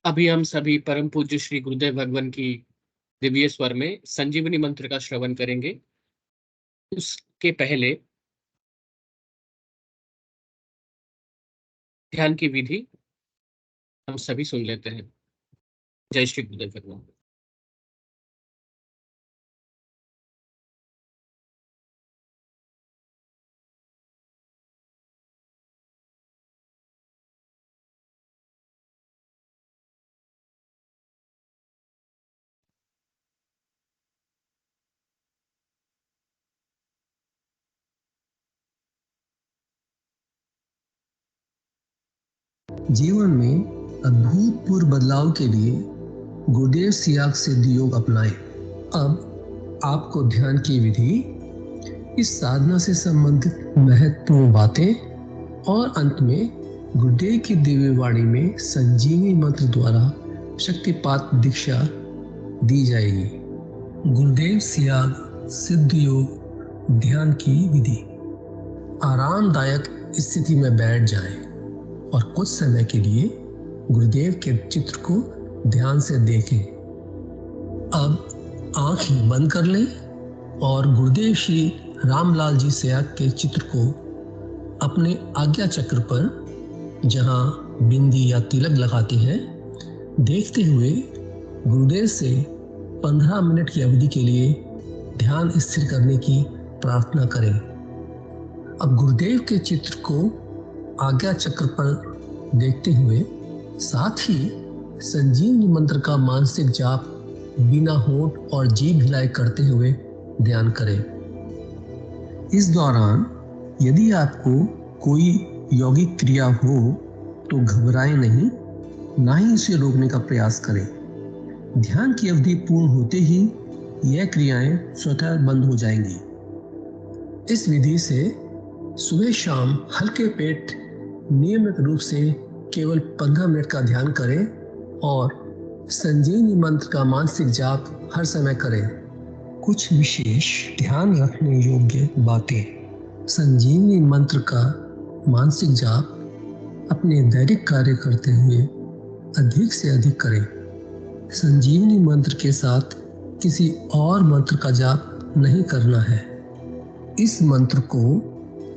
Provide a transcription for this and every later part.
अभी हम सभी परम पूज्य श्री गुरुदेव भगवान की दिव्य स्वर में संजीवनी मंत्र का श्रवण करेंगे। उसके पहले ध्यान की विधि हम सभी सुन लेते हैं। जय श्री गुरुदेव भगवान। जीवन में अभूतपूर्व बदलाव के लिए गुरुदेव सियाग सिद्ध योग अपनाएं। अब आपको ध्यान की विधि, इस साधना से संबंधित महत्वपूर्ण बातें और अंत में गुरुदेव की दिव्य वाणी में संजीवनी मंत्र द्वारा शक्तिपात दीक्षा दी जाएगी। गुरुदेव सियाग सिद्ध योग ध्यान की विधि। आरामदायक स्थिति में बैठ जाएं और कुछ समय के लिए गुरुदेव के चित्र को ध्यान से देखें। अब आंखें बंद कर लें और गुरुदेव श्री रामलाल जी सियाग के चित्र को अपने आज्ञा चक्र पर, जहां बिंदी या तिलक लगाते हैं, देखते हुए गुरुदेव से 15 मिनट की अवधि के लिए ध्यान स्थिर करने की प्रार्थना करें। अब गुरुदेव के चित्र को आज्ञा चक्र पर देखते हुए साथ ही संजीवनी मंत्र का मानसिक जाप बिना होंठ और जीभ हिलाए करते हुए ध्यान करें। इस दौरान यदि आपको कोई यौगिक क्रिया हो तो घबराएं नहीं, ना ही उसे रोकने का प्रयास करें। ध्यान की अवधि पूर्ण होते ही यह क्रियाएं स्वतः बंद हो जाएंगी। इस विधि से सुबह शाम हल्के पेट नियमित रूप से केवल 15 मिनट का ध्यान करें और संजीवनी मंत्र का मानसिक जाप हर समय करें। कुछ विशेष ध्यान रखने योग्य बातें। संजीवनी मंत्र का मानसिक जाप अपने दैनिक कार्य करते हुए अधिक से अधिक करें। संजीवनी मंत्र के साथ किसी और मंत्र का जाप नहीं करना है। इस मंत्र को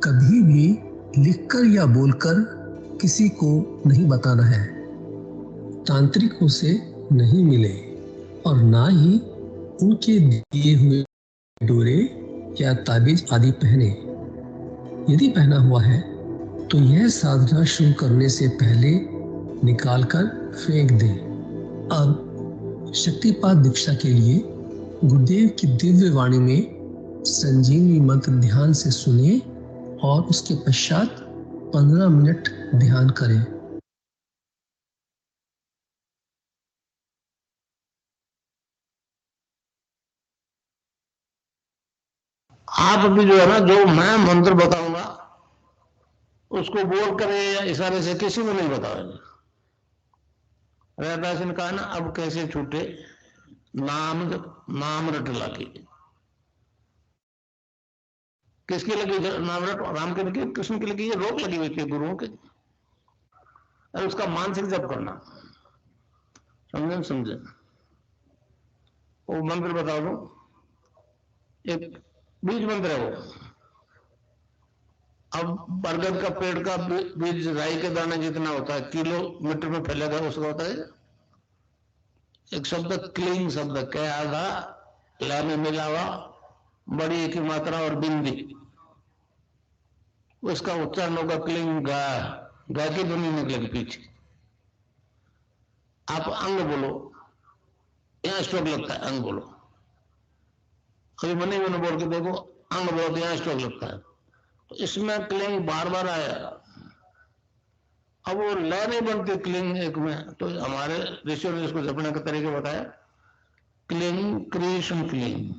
कभी भी लिखकर या बोलकर किसी को नहीं बताना है। तांत्रिकों से नहीं मिले और ना ही उनके दिए हुए डोरे या ताबीज आदि पहने। यदि पहना हुआ है तो यह साधना शुरू करने से पहले निकालकर फेंक दें। अब शक्तिपात दीक्षा के लिए गुरुदेव की दिव्य वाणी में संजीवनी मंत्र ध्यान से सुने और उसके पश्चात 15 मिनट ध्यान करें। आप भी जो है ना, जो मैं मंत्र बताऊंगा उसको बोल कर या इशारे से किसी को नहीं बताओगे। रैदास ने कहा ना, अब कैसे छूटे नाम रट लगी। किसकी लगी नाम रट? राम की लगी, कृष्ण की लगी, ये रोक लगी हुई थी गुरुओं के। और उसका मानसिक जप करना। समझे? वो मंत्र बता दो, एक बीज मंत्र है वो। अब बरगद का पेड़ का बीज राई के दाने जितना होता है, किलोमीटर में फैलेगा, उसका होता है एक शब्द क्लीन शब्द, क्या आधा ला में मिला हुआ, बड़ी की मात्रा और बिंदी, उसका उच्चारण होगा क्लीन गा। गा की ध्वनि निकलेगी पीछे। आप अंग बोलो, यहां स्ट्रोक लगता है, अंग बोलो। अभी मनी मैंने बोल के देखो, अंग बोलो तो यहां स्ट्रोक लगता है। तो इसमें क्लिंग बार बार आया। अब वो लय नहीं बनती क्लिंग एक में, तो हमारे ऋषियों ने इसको जपने का तरीका बताया। Cling Krishna cling,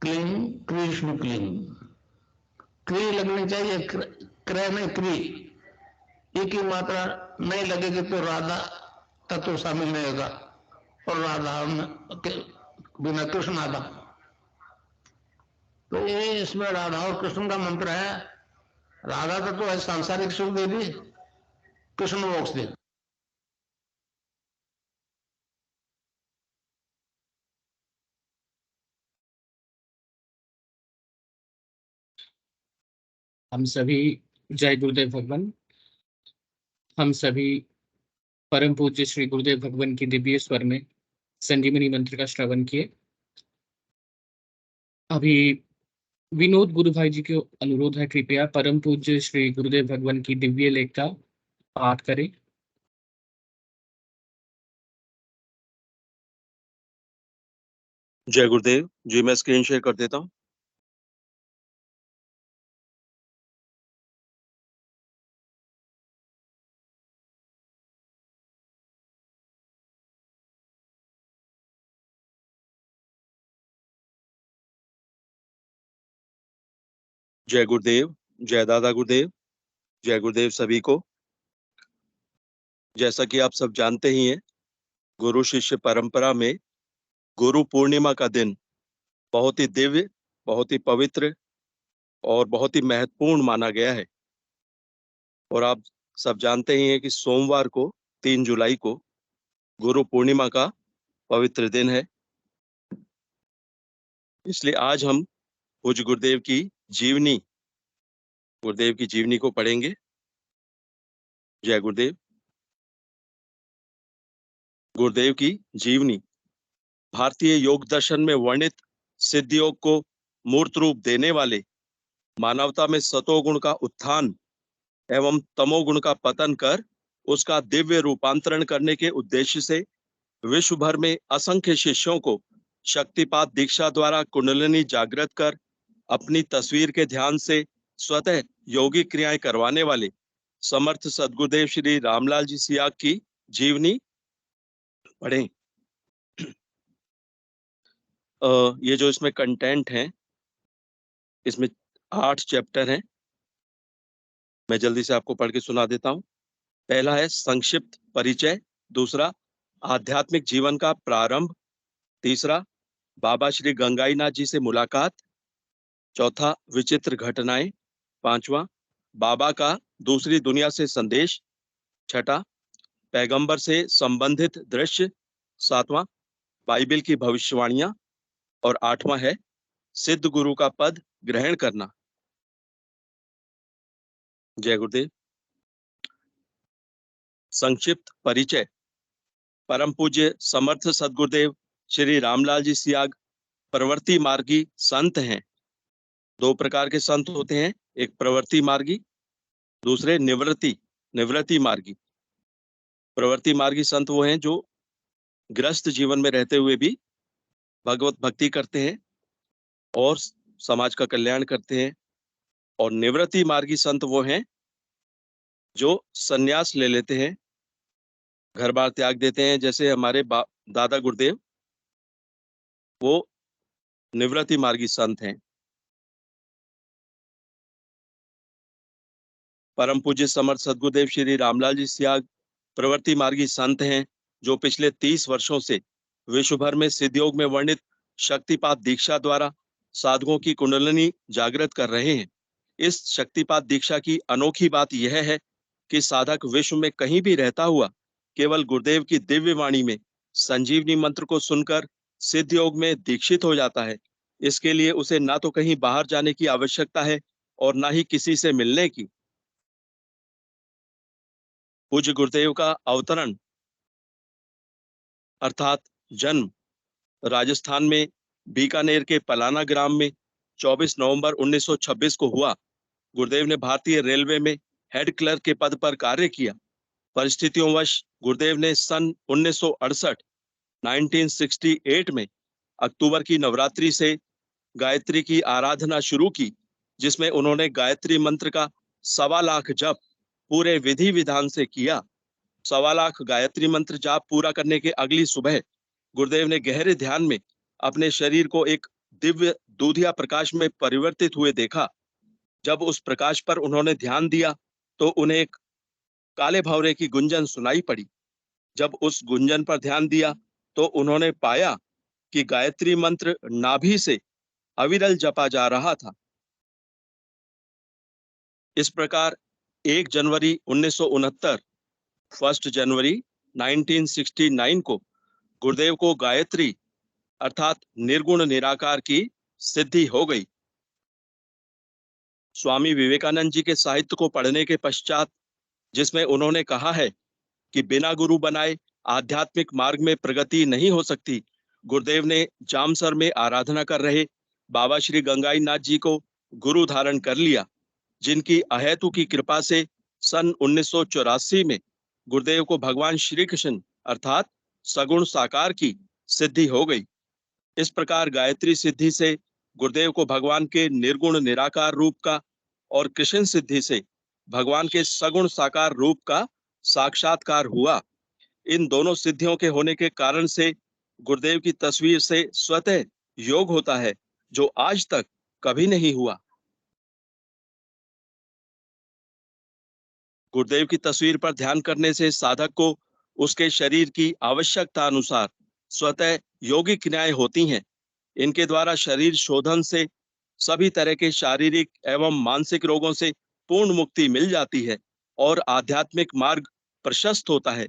cling Krishna cling. क्री लगनी चाहिए, क्रय नहीं क्री। एक ही मात्रा नहीं लगेगी तो राधा तत्व शामिल नहीं होगा, और राधा बिना कृष्ण आधा। तो ये इसमें राधा और कृष्ण का मंत्र है। राधा तत्व है सांसारिक सुख दे दी, कृष्ण मोक्ष दे। हम सभी, जय गुरुदेव भगवान, हम सभी परम पूज्य श्री गुरुदेव भगवान की दिव्य स्वर में संजीवनी मंत्र का श्रवण किए। अभी विनोद गुरु भाई जी को अनुरोध है, कृपया परम पूज्य श्री गुरुदेव भगवान की दिव्य लेख का पाठ करें। जय गुरुदेव जी। मैं स्क्रीन शेयर कर देता हूँ। जय गुरुदेव, जय दादा गुरुदेव, जय गुरुदेव सभी को। जैसा कि आप सब जानते ही हैं, गुरु शिष्य परंपरा में गुरु पूर्णिमा का दिन बहुत ही दिव्य, बहुत ही पवित्र और बहुत ही महत्वपूर्ण माना गया है। और आप सब जानते ही हैं कि सोमवार को 3 जुलाई को गुरु पूर्णिमा का पवित्र दिन है। इसलिए आज हम पूज्य गुरुदेव की जीवनी को पढ़ेंगे। जय गुरुदेव। गुरुदेव की जीवनी भारतीय योग दर्शन में वर्णित सिद्ध योग को मूर्त रूप देने वाले, मानवता में सतोगुण का उत्थान एवं तमोगुण का पतन कर उसका दिव्य रूपांतरण करने के उद्देश्य से विश्व भर में असंख्य शिष्यों को शक्तिपात दीक्षा द्वारा कुंडलिनी जागृत कर अपनी तस्वीर के ध्यान से स्वतः योगी क्रियाएं करवाने वाले समर्थ सद्गुरुदेव श्री रामलाल जी सियाग की जीवनी पढ़ें। ये जो इसमें कंटेंट है, इसमें 8 चैप्टर हैं। मैं जल्दी से आपको पढ़ के सुना देता हूँ। पहला है संक्षिप्त परिचय, दूसरा आध्यात्मिक जीवन का प्रारंभ, तीसरा बाबा श्री गंगाईनाथ जी से मुलाकात, चौथा विचित्र घटनाएं, पांचवा बाबा का दूसरी दुनिया से संदेश, छठा पैगंबर से संबंधित दृश्य, सातवां बाइबिल की भविष्यवाणियां और आठवां है सिद्ध गुरु का पद ग्रहण करना। जय गुरुदेव। संक्षिप्त परिचय। परम पूज्य समर्थ सद्गुरुदेव श्री रामलाल जी सियाग प्रवृत्ति मार्गी संत हैं। 2 प्रकार के संत होते हैं, एक प्रवृत्ति मार्गी, दूसरे निवृत्ति मार्गी। प्रवृत्ति मार्गी संत वो हैं जो ग्रस्त जीवन में रहते हुए भी भगवत भक्ति करते हैं और समाज का कल्याण करते हैं। और निवृत्ति मार्गी संत वो हैं जो संन्यास ले लेते हैं, घर बार त्याग देते हैं। जैसे हमारे दादा गुरुदेव, वो निवृत्ति मार्गी संत हैं। परम पूज्य समर्थ सद्गुरुदेव श्री रामलाल जी सियाग प्रवृत्ति मार्गी संत हैं जो पिछले 30 वर्षों से विश्व भर में सिद्धयोग में वर्णित शक्तिपात दीक्षा द्वारा साधकों की कुंडलिनी जागृत कर रहे हैं। इस शक्तिपात दीक्षा की अनोखी बात यह है कि साधक विश्व में कहीं भी रहता हुआ केवल गुरुदेव की दिव्य वाणी में संजीवनी मंत्र को सुनकर सिद्ध योग में दीक्षित हो जाता है। इसके लिए उसे ना तो कहीं बाहर जाने की आवश्यकता है और ना ही किसी से मिलने की। पूज्य गुरुदेव का अवतरण अर्थात जन्म राजस्थान में बीकानेर के पलाना ग्राम में 24 नवंबर 1926 को हुआ। गुरुदेव ने भारतीय रेलवे में हेड क्लर्क के पद पर कार्य किया। परिस्थितियोंवश गुरुदेव ने सन 1968 में अक्टूबर की नवरात्रि से गायत्री की आराधना शुरू की, जिसमें उन्होंने गायत्री मंत्र का 1.25 लाख जप पूरे विधि विधान से किया। 1.25 लाख गायत्री मंत्र जाप पूरा करने के अगली सुबह गुरुदेव ने गहरे ध्यान में अपने शरीर को एक दिव्य दूधिया प्रकाश में परिवर्तित हुए देखा। जब उस प्रकाश पर उन्होंने ध्यान दिया तो उन्हें एक काले भंवरे की गुंजन सुनाई पड़ी। जब उस गुंजन पर ध्यान दिया तो उन्होंने पाया कि गायत्री मंत्र नाभि से अविरल जपा जा रहा था। इस प्रकार 1 जनवरी 1969, 1 जनवरी 1969 को गुरुदेव को गायत्री अर्थात निर्गुण निराकार की सिद्धि हो गई। स्वामी विवेकानंद जी के साहित्य को पढ़ने के पश्चात, जिसमें उन्होंने कहा है कि बिना गुरु बनाए आध्यात्मिक मार्ग में प्रगति नहीं हो सकती, गुरुदेव ने जामसर में आराधना कर रहे बाबा श्री गंगाई नाथ जी को गुरु धारण कर लिया, जिनकी अहेतु की कृपा से सन 1984 में गुरुदेव को भगवान श्री कृष्ण अर्थात सगुण साकार की सिद्धि हो गई। इस प्रकार गायत्री सिद्धि से गुरुदेव को भगवान के निर्गुण निराकार रूप का और कृष्ण सिद्धि से भगवान के सगुण साकार रूप का साक्षात्कार हुआ। इन दोनों सिद्धियों के होने के कारण से गुरुदेव की तस्वीर से स्वतः योग होता है, जो आज तक कभी नहीं हुआ। गुरुदेव की तस्वीर पर ध्यान करने से साधक को उसके शरीर की आवश्यकता अनुसार स्वतः योगिक क्रियाएं होती हैं। इनके द्वारा शरीर शोधन से सभी तरह के शारीरिक एवं मानसिक रोगों से पूर्ण मुक्ति मिल जाती है और आध्यात्मिक मार्ग प्रशस्त होता है।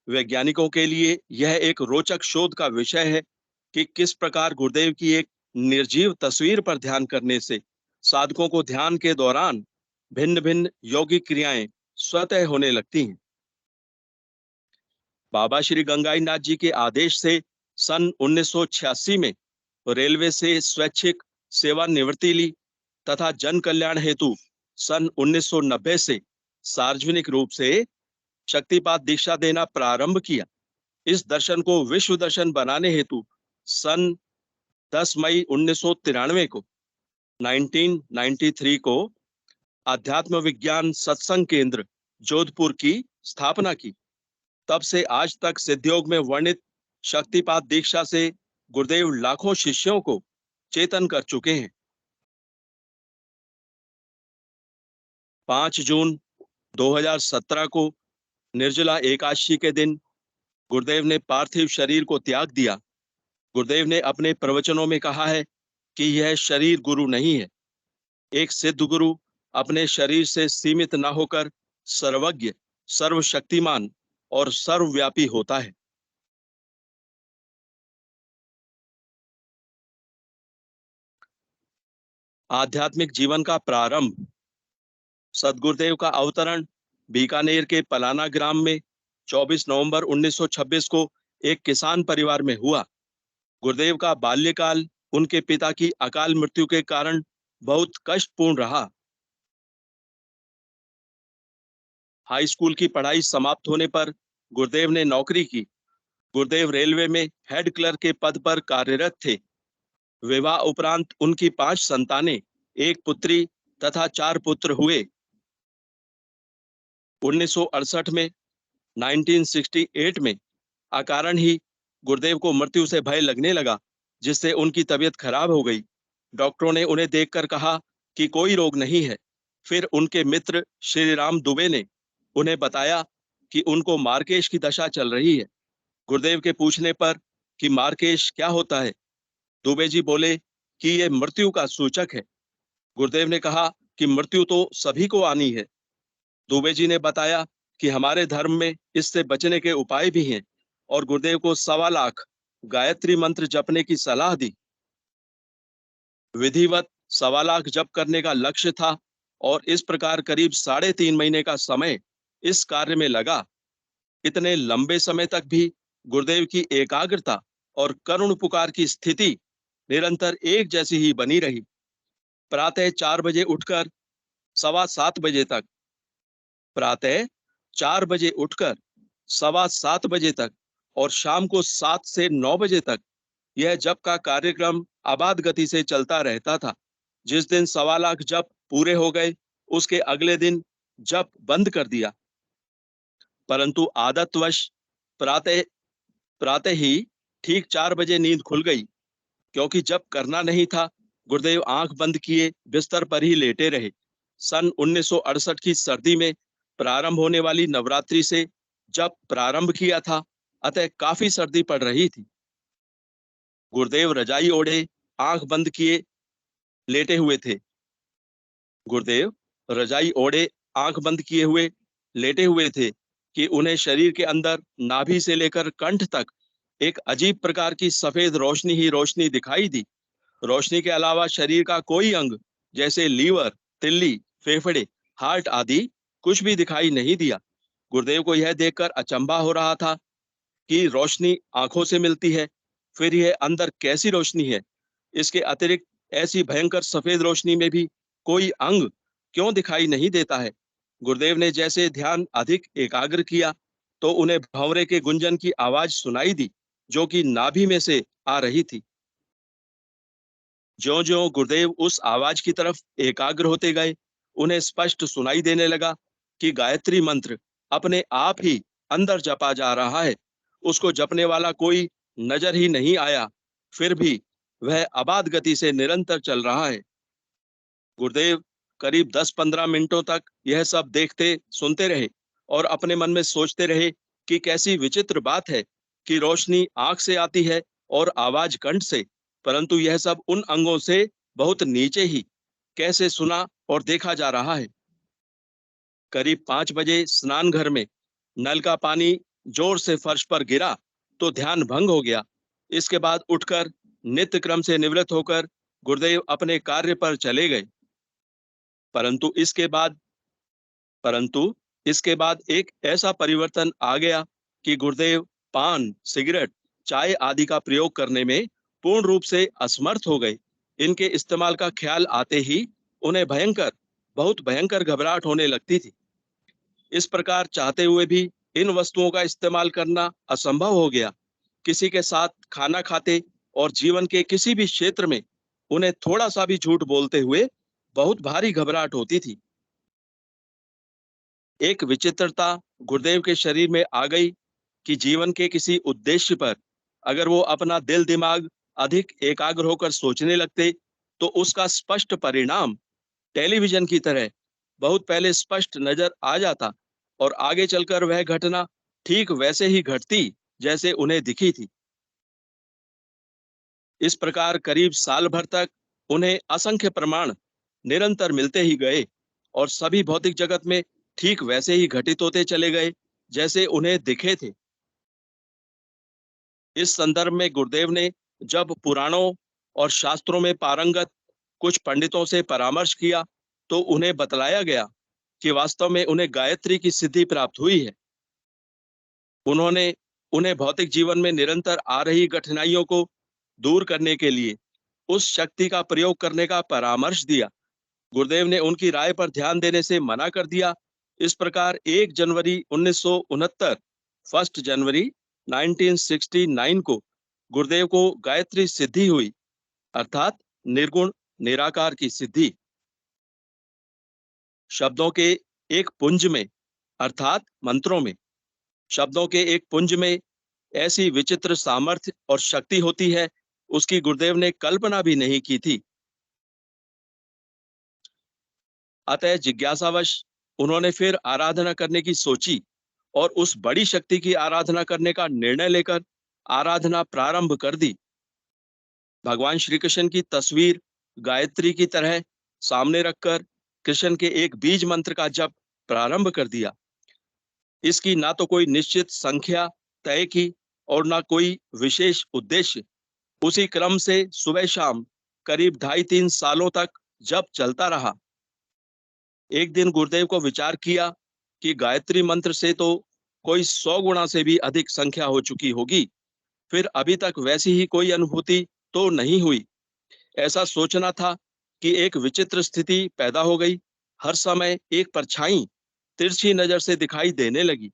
वैज्ञानिकों के लिए यह एक रोचक शोध का विषय है कि किस प्रकार गुरुदेव की एक निर्जीव तस्वीर पर ध्यान करने से साधकों को ध्यान के दौरान भिन्न भिन्न योगिक क्रियाएं स्वतः होने लगती हैं। बाबा श्री गंगाई नाथ जी के आदेश से सन 1986 में रेलवे से स्वैच्छिक सेवानिवृत्ति ली तथा जन कल्याण हेतु सन 1990 से सार्वजनिक रूप से शक्तिपात दीक्षा देना प्रारंभ किया। इस दर्शन को विश्व दर्शन बनाने हेतु सन 10 मई 1993 को 1993 को अध्यात्म विज्ञान सत्संग केंद्र जोधपुर की स्थापना की। तब से आज तक सिद्धयोग में वर्णित शक्तिपात दीक्षा से गुरुदेव लाखों शिष्यों को चेतन कर चुके हैं। 5 जून 2017 को निर्जला एकादशी के दिन गुरुदेव ने पार्थिव शरीर को त्याग दिया। गुरुदेव ने अपने प्रवचनों में कहा है कि यह शरीर गुरु नहीं है। एक सिद्ध गुरु अपने शरीर से सीमित न होकर सर्वज्ञ, सर्वशक्तिमान और सर्वव्यापी होता है। आध्यात्मिक जीवन का प्रारंभ। सदगुरुदेव का अवतरण बीकानेर के पलाना ग्राम में 24 नवंबर 1926 को एक किसान परिवार में हुआ। गुरुदेव का बाल्यकाल उनके पिता की अकाल मृत्यु के कारण बहुत कष्टपूर्ण रहा। हाई स्कूल की पढ़ाई समाप्त होने पर गुरुदेव ने नौकरी की। गुरुदेव रेलवे में हेड क्लर्क के पद पर कार्यरत थे। विवाह उपरांत उनकी 5 संतानें, 1 पुत्री तथा 4 पुत्र हुए। 1968 में 1968 में अकारण ही गुरुदेव को मृत्यु से भय लगने लगा, जिससे उनकी तबीयत खराब हो गई। डॉक्टरों ने उन्हें देखकर कहा कि कोई रोग नहीं है। फिर उनके मित्र श्री राम दुबे ने उन्हें बताया कि उनको मार्केश की दशा चल रही है। गुरुदेव के पूछने पर कि मार्केश क्या होता है, दुबे जी बोले कि यह मृत्यु का सूचक है। गुरुदेव ने कहा कि मृत्यु तो सभी को आनी है। दुबे जी ने बताया कि हमारे धर्म में इससे बचने के उपाय भी हैं और गुरुदेव को 1.25 लाख गायत्री मंत्र जपने की सलाह दी। विधिवत 1.25 लाख जप करने का लक्ष्य था और इस प्रकार करीब 3.5 महीने का समय इस कार्य में लगा। इतने लंबे समय तक भी गुरुदेव की एकाग्रता और करुण पुकार की स्थिति निरंतर एक जैसी ही बनी रही। प्रातः 4 बजे उठकर 7:15 बजे तक, प्रातः 4 बजे उठकर 7:15 बजे तक और शाम को 7 से 9 बजे तक यह जप का कार्यक्रम आबाद गति से चलता रहता था। जिस दिन 1.25 लाख जप पूरे हो गए, उसके अगले दिन जप बंद कर दिया। परंतु आदतवश प्रातः ही ठीक 4 बजे नींद खुल गई। क्योंकि जप करना नहीं था, गुरुदेव आंख बंद किए बिस्तर पर ही लेटे रहे। सन 1968 की सर्दी में प्रारंभ होने वाली नवरात्रि से जप प्रारंभ किया था, अतः काफी सर्दी पड़ रही थी। गुरुदेव रजाई ओढ़े आंख बंद किए लेटे हुए थे। गुरुदेव रजाई ओढ़े आंख बंद किए हुए लेटे हुए थे कि उन्हें शरीर के अंदर नाभि से लेकर कंठ तक एक अजीब प्रकार की सफेद रोशनी ही रोशनी दिखाई दी। रोशनी के अलावा शरीर का कोई अंग जैसे लीवर, तिल्ली, फेफड़े, हार्ट आदि कुछ भी दिखाई नहीं दिया। गुरुदेव को यह देखकर अचंभा हो रहा था कि रोशनी आंखों से मिलती है, फिर यह अंदर कैसी रोशनी है? इसके अतिरिक्त ऐसी भयंकर सफेद रोशनी में भी कोई अंग क्यों दिखाई नहीं देता है? गुरुदेव ने जैसे ध्यान अधिक एकाग्र किया तो उन्हें भंवरे के गुंजन की आवाज सुनाई दी, जो कि नाभि में से आ रही थी। ज्यों-ज्यों गुरुदेव उस आवाज की तरफ एकाग्र होते गए, उन्हें स्पष्ट सुनाई देने लगा कि गायत्री मंत्र अपने आप ही अंदर जपा जा रहा है। उसको जपने वाला कोई नजर ही नहीं आया, फिर भी वह अबाध गति से निरंतर चल रहा है। गुरुदेव करीब 10-15 मिनटों तक यह सब देखते सुनते रहे और अपने मन में सोचते रहे कि कैसी विचित्र बात है कि रोशनी आंख से आती है और आवाज कंठ से, परंतु यह सब उन अंगों से बहुत नीचे ही कैसे सुना और देखा जा रहा है। करीब 5 बजे स्नान घर में नल का पानी जोर से फर्श पर गिरा तो ध्यान भंग हो गया। इसके बाद उठकर नित्य क्रम से निवृत्त होकर गुरुदेव अपने कार्य पर चले गए। परंतु इसके बाद एक ऐसा परिवर्तन आ गया कि गुरुदेव पान, सिगरेट, चाय आदि का प्रयोग करने में पूर्ण रूप से असमर्थ हो गए। इनके इस्तेमाल का ख्याल आते ही उन्हें बहुत भयंकर घबराहट होने लगती थी। इस प्रकार चाहते हुए भी इन वस्तुओं का इस्तेमाल करना असंभव हो गया। किसी के साथ खाना खाते और जीवन के किसी भी क्षेत्र में उन्हें थोड़ा सा भी झूठ बोलते हुए बहुत भारी घबराहट होती थी। एक विचित्रता गुरुदेव के शरीर में आ गई कि जीवन के किसी उद्देश्य पर अगर वो अपना दिल दिमाग अधिक एकाग्र होकर सोचने लगते तो उसका स्पष्ट परिणाम टेलीविजन की तरह बहुत पहले स्पष्ट नजर आ जाता और आगे चलकर वह घटना ठीक वैसे ही घटती जैसे उन्हें दिखी थी। इस प्रकार करीब साल भर तक उन्हें असंख्य प्रमाण निरंतर मिलते ही गए और सभी भौतिक जगत में ठीक वैसे ही घटित होते चले गए जैसे उन्हें दिखे थे। इस संदर्भ में गुरुदेव ने जब पुराणों और शास्त्रों में पारंगत कुछ पंडितों से परामर्श किया तो उन्हें बतलाया गया कि वास्तव में उन्हें गायत्री की सिद्धि प्राप्त हुई है। उन्होंने उन्हें भौतिक जीवन में निरंतर आ रही कठिनाइयों को दूर करने के लिए उस शक्ति का प्रयोग करने का परामर्श दिया। गुरुदेव ने उनकी राय पर ध्यान देने से मना कर दिया। इस प्रकार 1 जनवरी 1969 1 जनवरी 1969 को गुरुदेव को गायत्री सिद्धि हुई, अर्थात निर्गुण निराकार की सिद्धि। शब्दों के एक पुंज में अर्थात मंत्रों में, शब्दों के एक पुंज में ऐसी विचित्र सामर्थ्य और शक्ति होती है, उसकी गुरुदेव ने कल्पना भी नहीं की थी। अतः जिज्ञासावश उन्होंने फिर आराधना करने की सोची और उस बड़ी शक्ति की आराधना करने का निर्णय लेकर आराधना प्रारंभ कर दी। भगवान श्री कृष्ण की तस्वीर गायत्री की तरह सामने रखकर कृष्ण के एक बीज मंत्र का जप प्रारंभ कर दिया। इसकी ना तो कोई निश्चित संख्या तय की और ना कोई विशेष उद्देश्य। उसी क्रम से सुबह शाम करीब 2.5-3 सालों तक जप चलता रहा। एक दिन गुरुदेव को विचार किया कि गायत्री मंत्र से तो कोई 100 गुना से भी अधिक संख्या हो चुकी होगी, फिर अभी तक वैसी ही कोई अनुभूति तो नहीं हुई। ऐसा सोचना था कि एक विचित्र स्थिति पैदा हो गई। हर समय एक परछाई तिरछी नजर से दिखाई देने लगी।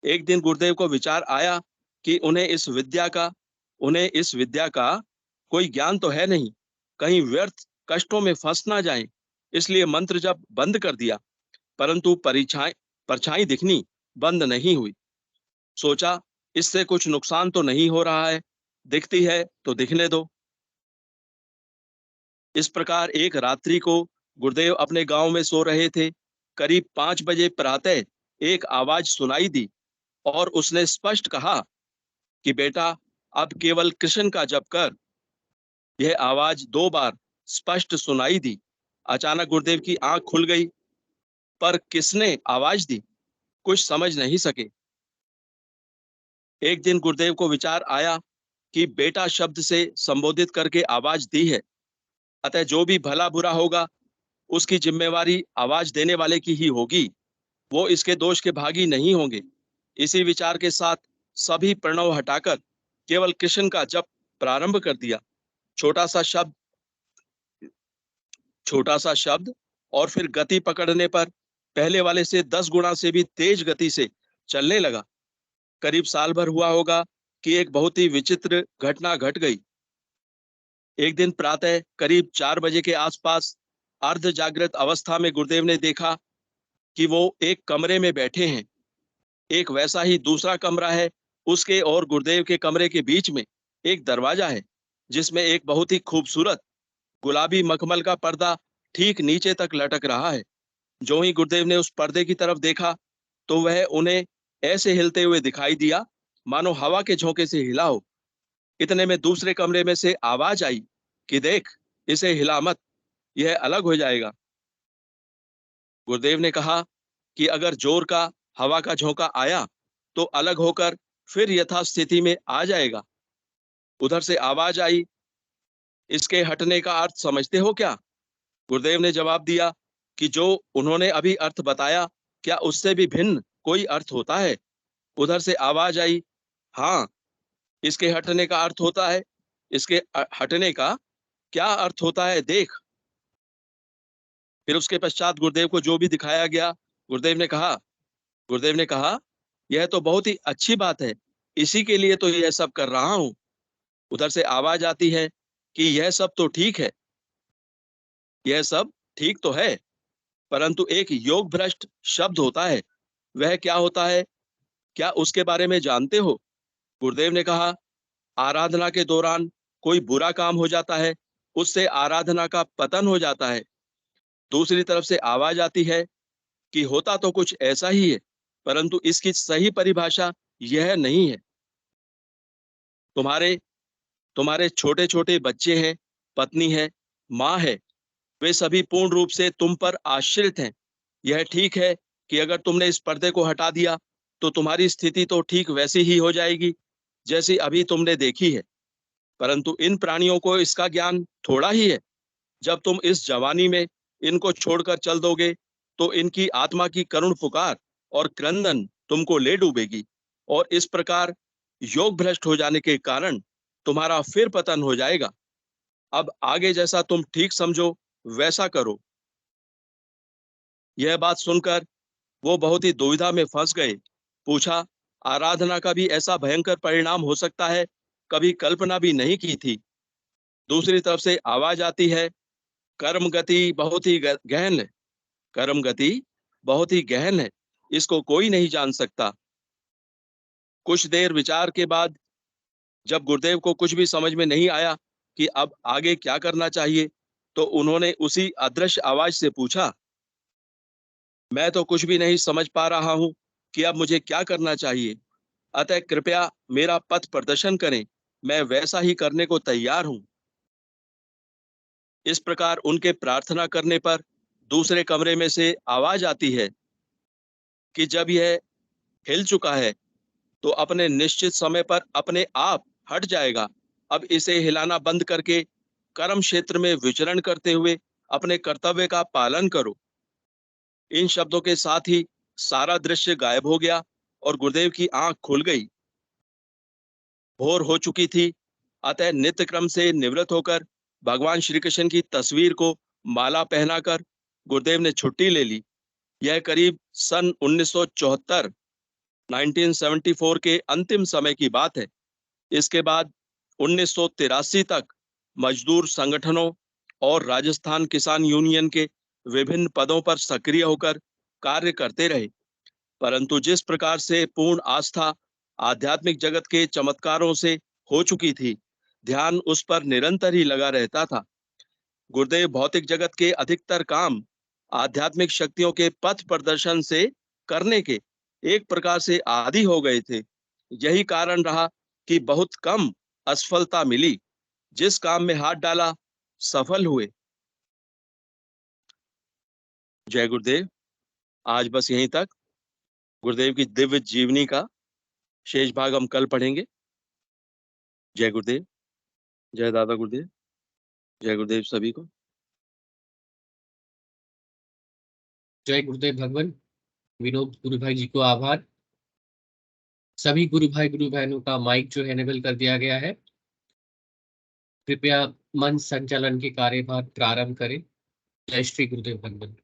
एक दिन गुरुदेव को विचार आया कि उन्हें इस विद्या का कोई ज्ञान तो है नहीं, कहीं व्यर्थ कष्टों में फंस ना जाएं, इसलिए मंत्र जप बंद कर दिया। परंतु परछाई दिखनी बंद नहीं हुई। सोचा इससे कुछ नुकसान तो नहीं हो रहा है, दिखती है तो दिखने दो। इस प्रकार एक रात्रि को गुरुदेव अपने गांव में सो रहे थे। करीब 5 बजे प्रातः एक आवाज सुनाई दी और उसने स्पष्ट कहा कि बेटा अब केवल कृष्ण का जप कर। यह आवाज 2 बार स्पष्ट सुनाई दी। अचानक गुरुदेव की आंख खुल गई, पर किसने आवाज दी कुछ समझ नहीं सके। एक दिन गुरुदेव को विचार आया कि बेटा शब्द से संबोधित करके आवाज दी है, अतः जो भी भला बुरा होगा उसकी जिम्मेवारी आवाज देने वाले की ही होगी, वो इसके दोष के भागी नहीं होंगे। इसी विचार के साथ सभी प्रणव हटाकर केवल कृष्ण का जप प्रारंभ कर दिया। छोटा सा शब्द और फिर गति पकड़ने पर पहले वाले से 10 गुना से भी तेज गति से चलने लगा। करीब साल भर हुआ होगा कि एक बहुत ही विचित्र घटना घट गई। एक दिन प्रातः करीब 4 बजे के आसपास अर्ध जागृत अवस्था में गुरुदेव ने देखा कि वो एक कमरे में बैठे हैं। एक वैसा ही दूसरा कमरा है, उसके और गुरुदेव के कमरे के बीच में एक दरवाजा है, जिसमें एक बहुत ही खूबसूरत गुलाबी मखमल का पर्दा ठीक नीचे तक लटक रहा है। जो ही गुरुदेव ने उस पर्दे की तरफ देखा तो वह उन्हें ऐसे हिलते हुए दिखाई दिया मानो हवा के झोंके से हिला हो। इतने में दूसरे कमरे में से आवाज आई कि देख, इसे हिला मत, यह अलग हो जाएगा। गुरुदेव ने कहा कि अगर जोर का हवा का झोंका आया तो अलग होकर फिर यथास्थिति में आ जाएगा। उधर से आवाज आई, इसके हटने का अर्थ समझते हो क्या? गुरुदेव ने जवाब दिया कि जो उन्होंने अभी अर्थ बताया, क्या उससे भी भिन्न कोई अर्थ होता है? उधर से आवाज आई, हाँ, इसके हटने का अर्थ होता है। इसके हटने का क्या अर्थ होता है देख। फिर उसके पश्चात गुरुदेव को जो भी दिखाया गया, गुरुदेव ने कहा, यह तो बहुत ही अच्छी बात है, इसी के लिए तो यह सब कर रहा हूं। उधर से आवाज आती है कि यह सब तो ठीक है, यह सब ठीक तो है, परंतु एक योग भ्रष्ट शब्द होता है, वह क्या होता है, क्या उसके बारे में जानते हो? गुरुदेव ने कहा, आराधना के दौरान कोई बुरा काम हो जाता है, उससे आराधना का पतन हो जाता है। दूसरी तरफ से आवाज आती है कि होता तो कुछ ऐसा ही है, परंतु इसकी सही परिभाषा यह नहीं है। तुम्हारे तुम्हारे छोटे छोटे बच्चे हैं, पत्नी है, माँ है, वे सभी पूर्ण रूप से तुम पर आश्रित हैं। यह ठीक है कि अगर तुमने इस पर्दे को हटा दिया तो तुम्हारी स्थिति तो ठीक वैसी ही हो जाएगी जैसी अभी तुमने देखी है, परंतु इन प्राणियों को इसका ज्ञान थोड़ा ही है। जब तुम इस जवानी में इनको छोड़कर चल दोगे तो इनकी आत्मा की करुण पुकार और क्रंदन तुमको ले डूबेगी, और इस प्रकार योग भ्रष्ट हो जाने के कारण तुम्हारा फिर पतन हो जाएगा। अब आगे जैसा तुम ठीक समझो वैसा करो। यह बात सुनकर वो बहुत ही दुविधा में फंस गए। पूछा, आराधना का भी ऐसा भयंकर परिणाम हो सकता है? कभी कल्पना भी नहीं की थी। दूसरी तरफ से आवाज आती है, कर्म गति बहुत ही गहन है, कर्म गति बहुत ही गहन है, इसको कोई नहीं जान सकता। कुछ देर विचार के बाद जब गुरुदेव को कुछ भी समझ में नहीं आया कि अब आगे क्या करना चाहिए, तो उन्होंने उसी अदृश्य आवाज से पूछा, मैं तो कुछ भी नहीं समझ पा रहा हूं कि अब मुझे क्या करना चाहिए, अतः कृपया मेरा पथ प्रदर्शन करें, मैं वैसा ही करने को तैयार हूं। इस प्रकार उनके प्रार्थना करने पर दूसरे कमरे में से आवाज आती है कि जब यह हिल चुका है तो अपने निश्चित समय पर अपने आप हट जाएगा। अब इसे हिलाना बंद करके कर्म क्षेत्र में विचरण करते हुए अपने कर्तव्य का पालन करो। इन शब्दों के साथ ही सारा दृश्य गायब हो गया और गुरुदेव की आंख खुल गई। भोर हो चुकी थी, अतः नित्य क्रम से निवृत्त होकर भगवान श्री कृष्ण की तस्वीर को माला पहनाकर गुरुदेव ने छुट्टी ले ली। यह करीब सन 1974 1974 के अंतिम समय की बात है। इसके बाद 1983 तक मजदूर संगठनों और राजस्थान किसान यूनियन के विभिन्न पदों पर सक्रिय होकर कार्य करते रहे, परंतु जिस प्रकार से पूर्ण आस्था आध्यात्मिक जगत के चमत्कारों से हो चुकी थी, ध्यान उस पर निरंतर ही लगा रहता था। गुरुदेव भौतिक जगत के अधिकतर काम आध्यात्मिक शक्तियों के पथ प्रदर्शन से करने के एक प्रकार से आदी हो गए थे। यही कारण रहा कि बहुत कम असफलता मिली। जिस काम में हाथ डाला सफल हुए। जय गुरुदेव। आज बस यहीं तक। गुरुदेव की दिव्य जीवनी का शेष भाग हम कल पढ़ेंगे। जय गुरुदेव। जय दादा गुरुदेव। जय गुरुदेव सभी को। जय गुरुदेव भगवान। विनोद गुरु भाई जी को आभार। सभी गुरु भाई गुरु बहनों का माइक जो है एनेबल कर दिया गया है। कृपया मंच संचालन के कार्यभार प्रारंभ करें। जय श्री गुरुदेव भगवान।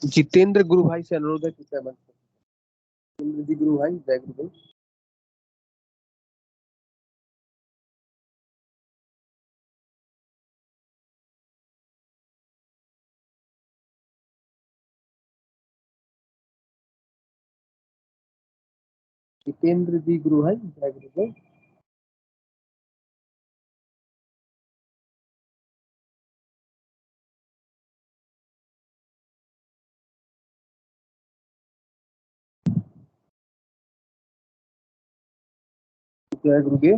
जितेंद्र गुरु भाई से अनुरोध है, कृपया मंच पर। जितेंद्र जी गुरु भाई, जय गुरुदेव। जितेंद्र जी गुरु भाई, जय गुरुदेव। जय गुरुदेव।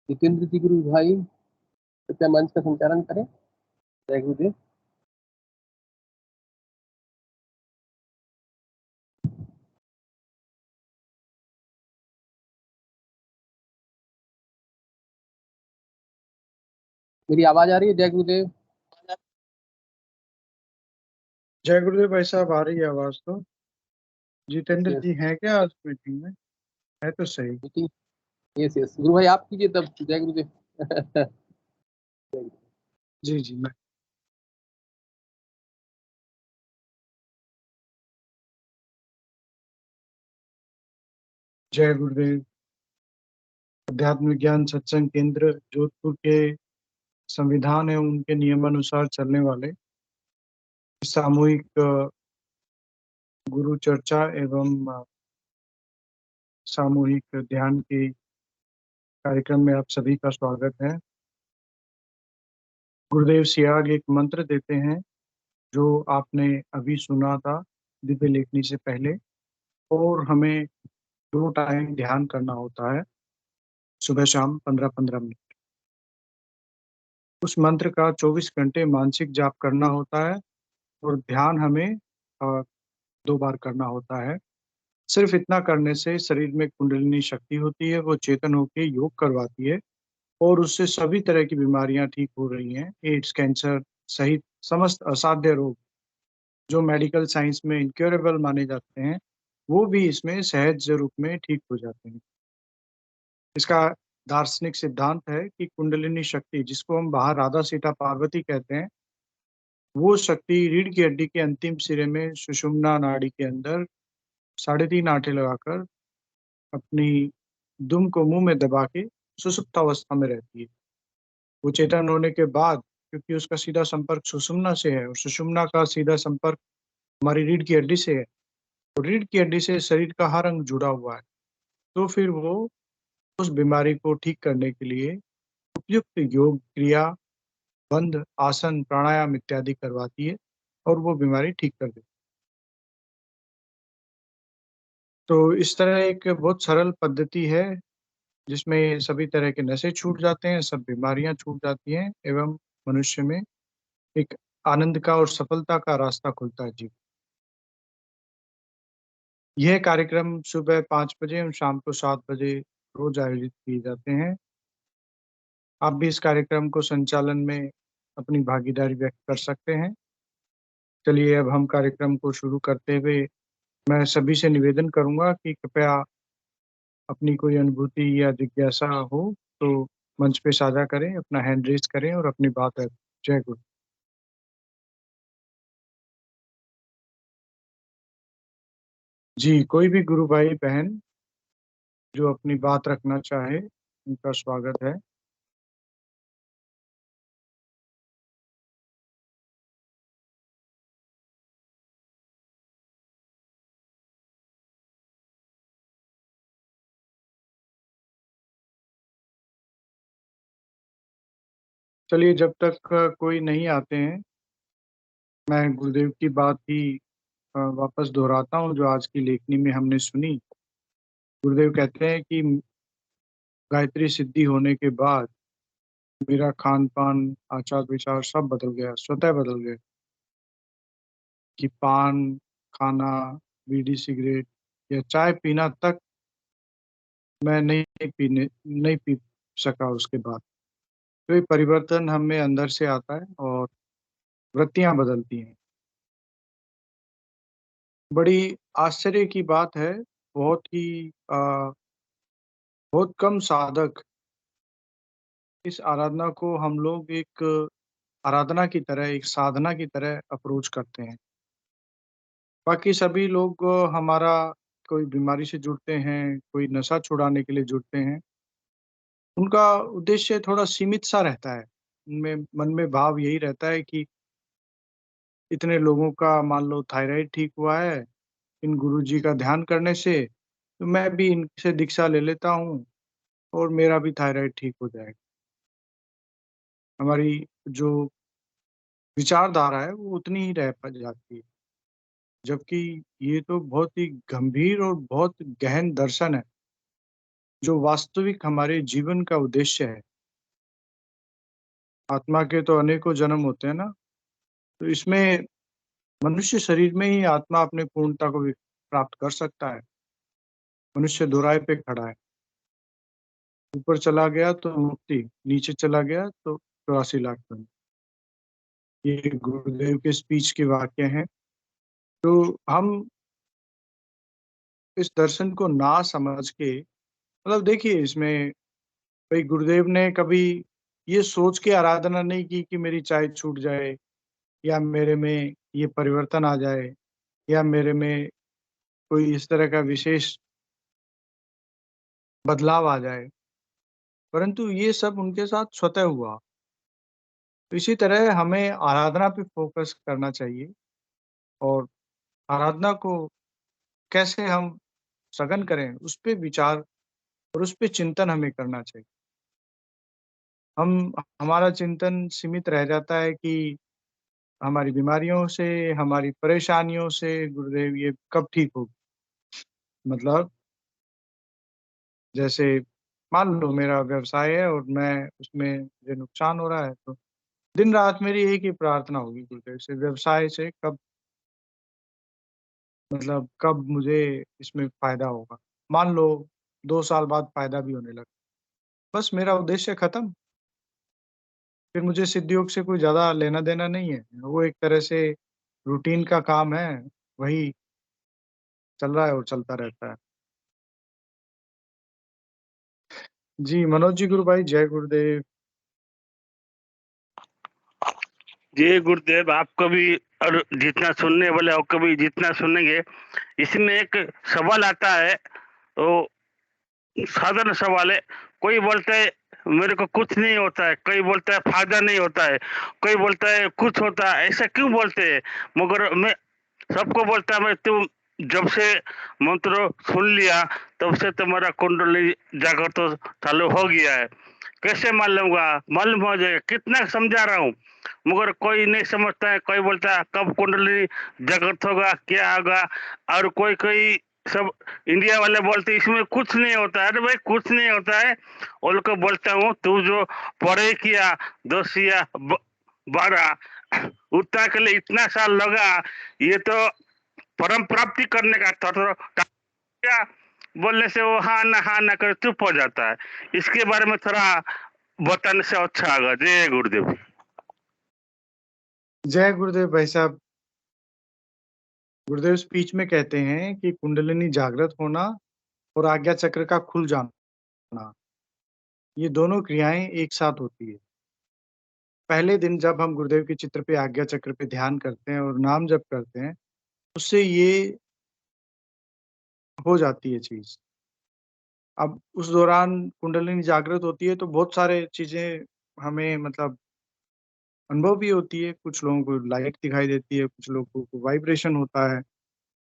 जितेंद्र जी गुरु भाई, कृपया मंच का संचालन करें। जय गुरुदेव। मेरी आवाज आ रही है? जय गुरुदेव। जय गुरुदेव भाई साहब, आ रही है आवाज तो। जितेंद्र यस जी हैं क्या आज मीटिंग में? है तो सही। यस यस, गुरु भाई आप कीजिए तब। जय गुरुदेव। जी जी, मैं जय गुरुदेव। अध्यात्म विज्ञान सत्संग केंद्र जोधपुर के संविधान एवं उनके नियमानुसार चलने वाले सामूहिक गुरु चर्चा एवं सामूहिक ध्यान के कार्यक्रम में आप सभी का स्वागत है। गुरुदेव सियाग एक मंत्र देते हैं जो आपने अभी सुना था दिव्य लेखनी से पहले, और हमें 2 टाइम ध्यान करना होता है, सुबह शाम 15-15 मिनट। उस मंत्र का 24 घंटे मानसिक जाप करना होता है और ध्यान हमें 2 बार करना होता है। सिर्फ इतना करने से शरीर में कुंडलिनी शक्ति होती है, वो चेतन होकर योग करवाती है और उससे सभी तरह की बीमारियां ठीक हो रही हैं। एड्स, कैंसर सहित समस्त असाध्य रोग जो मेडिकल साइंस में इनक्योरेबल माने जाते हैं, वो भी इसमें सहज रूप में ठीक हो जाते हैं। इसका दार्शनिक सिद्धांत है कि कुंडलिनी शक्ति, जिसको हम बाहर राधा सीता पार्वती कहते हैं, वो शक्ति रीढ़ की हड्डी के अंतिम सिरे में सुषुम्ना नाड़ी के अंदर 3.5 आंटे लगाकर अपनी दुम को मुंह में दबा के सुषुप्त अवस्था में रहती है। वो चेतन होने के बाद, क्योंकि उसका सीधा संपर्क सुषुम्ना से है और सुषुम्ना का सीधा संपर्क हमारी रीढ़ की हड्डी से है, तो रीढ़ की हड्डी से शरीर का हर अंग जुड़ा हुआ है, तो फिर वो उस बीमारी को ठीक करने के लिए उपयुक्त योग क्रिया, बंध, आसन, प्राणायाम इत्यादि करवाती है और वो बीमारी ठीक कर देती है। तो इस तरह एक बहुत सरल पद्धति है जिसमें सभी तरह के नशे छूट जाते हैं, सब बीमारियां छूट जाती हैं एवं मनुष्य में एक आनंद का और सफलता का रास्ता खुलता है। जी, यह कार्यक्रम सुबह 5 बजे एवं शाम को 7 बजे रोज आयोजित किए जाते हैं। आप भी इस कार्यक्रम को संचालन में अपनी भागीदारी व्यक्त कर सकते हैं। चलिए अब हम कार्यक्रम को शुरू करते हुए मैं सभी से निवेदन करूंगा कि कृपया अपनी कोई अनुभूति या जिज्ञासा हो तो मंच पे साझा करें, अपना हैंड रेज करें और अपनी बात रखें। जय गुरु। जी, कोई भी गुरु भाई बहन जो अपनी बात रखना चाहे, उनका स्वागत है। चलिए, जब तक कोई नहीं आते हैं, मैं गुरुदेव की बात ही वापस दोहराता हूँ जो आज की लेखनी में हमने सुनी। गुरुदेव कहते हैं कि गायत्री सिद्धि होने के बाद मेरा खान पान, आचार विचार सब बदल गया, स्वतः बदल गया। कि पान खाना, बीड़ी सिगरेट या चाय पीना तक मैं नहीं पी सका उसके बाद। तो ये परिवर्तन हम में अंदर से आता है और वृत्तियाँ बदलती हैं। बड़ी आश्चर्य की बात है, बहुत कम साधक इस आराधना को हम लोग एक आराधना की तरह, एक साधना की तरह अप्रोच करते हैं। बाकी सभी लोग हमारा कोई बीमारी से जुड़ते हैं, कोई नशा छुड़ाने के लिए जुड़ते हैं। उनका उद्देश्य थोड़ा सीमित-सा रहता है। उनमें मन में भाव यही रहता है कि इतने लोगों का मान लो थायराइड ठीक हुआ है, इन गुरुजी का ध्यान करने से, तो मैं भी इनसे दीक्षा ले लेता हूँ और मेरा भी थायराइड ठीक हो जाएगा। हमारी जो विचारधारा है वो उतनी ही रह प जाती है। जबकि ये तो बहुत ही गंभीर और बहुत गहन दर्शन है, जो वास्तविक हमारे जीवन का उद्देश्य है। आत्मा के तो अनेकों जन्म होते हैं ना, तो इसमें मनुष्य शरीर में ही आत्मा अपने पूर्णता को भी प्राप्त कर सकता है। मनुष्य दोराहे पे खड़ा है, ऊपर चला गया तो मुक्ति, नीचे चला गया तो 84 लाख दंड। ये गुरुदेव के स्पीच के वाक्य हैं। तो हम इस दर्शन को ना समझ के मतलब देखिए इसमें भाई गुरुदेव ने कभी ये सोच के आराधना नहीं की कि मेरी चाय छूट जाए या मेरे में ये परिवर्तन आ जाए या मेरे में कोई इस तरह का विशेष बदलाव आ जाए, परंतु ये सब उनके साथ स्वतः हुआ। तो इसी तरह हमें आराधना पे फ़ोकस करना चाहिए और आराधना को कैसे हम सघन करें, उस पे विचार और उस पे चिंतन हमें करना चाहिए। हमारा चिंतन सीमित रह जाता है कि हमारी बीमारियों से, हमारी परेशानियों से गुरुदेव ये कब ठीक होगी? मतलब जैसे मान लो मेरा व्यवसाय है और मैं उसमें मुझे नुकसान हो रहा है, तो दिन-रात मेरी एक ही प्रार्थना होगी गुरुदेव से, व्यवसाय से कब मुझे इसमें फ़ायदा होगा? मान लो 2 साल बाद फ़ायदा भी होने लगा, बस मेरा उद्देश्य खत्म, फिर मुझे सिद्ध योग से कोई ज़्यादा लेना-देना नहीं है। वो एक तरह से रूटीन का काम है, वही चल रहा है और चलता रहता है। जी, मनोज जी गुरु भाई, जय गुरुदेव। जय गुरुदेव। आपको भी और जितना सुनने वाले आपको भी जितना सुनेंगे, इसमें एक सवाल आता है, तो साधारण सवाल है। कोई बोलता है मेरे को कुछ नहीं होता है, कोई बोलता है फायदा नहीं होता है, कोई बोलता है कुछ होता है। ऐसा क्यों बोलते हैं? मगर मैं सबको बोलता है, मैं तुम जब से मंत्र सुन लिया तब से तुम्हारा कुंडली जागृत तो चालू हो गया है। कैसे मालूम हो जाएगा? कितना समझा रहा हूँ मगर कोई नहीं समझता है। कोई बोलता है कब कुंडली जागृत होगा, क्या होगा, और कोई कोई सब इंडिया वाले बोलते हैं इसमें कुछ नहीं होता है। अरे भाई कुछ नहीं होता है। उनको बोलता हूँ तू जो पढ़े किया 10 या 12 उतना के लिए इतना साल लगा, ये तो परम प्राप्ति करने का था। तो क्या बोलने से वो हाँ ना कर चुप हो जाता है। इसके बारे में थोड़ा बताने से अच्छा होगा। जय गुरुदेव। जय गुरुदेव भाई साहब। गुरुदेव स्पीच में कहते हैं कि कुंडलिनी जागृत होना और आज्ञा चक्र का खुल जाना, ये दोनों क्रियाएँ एक साथ होती है। पहले दिन जब हम गुरुदेव के चित्र पे आज्ञा चक्र पे ध्यान करते हैं और नाम जप करते हैं, उससे ये हो जाती है चीज़। अब उस दौरान कुंडलिनी जागृत होती है तो बहुत सारे चीज़ें हमें मतलब अनुभव भी होती है। कुछ लोगों को लाइट दिखाई देती है, कुछ लोगों को वाइब्रेशन होता है,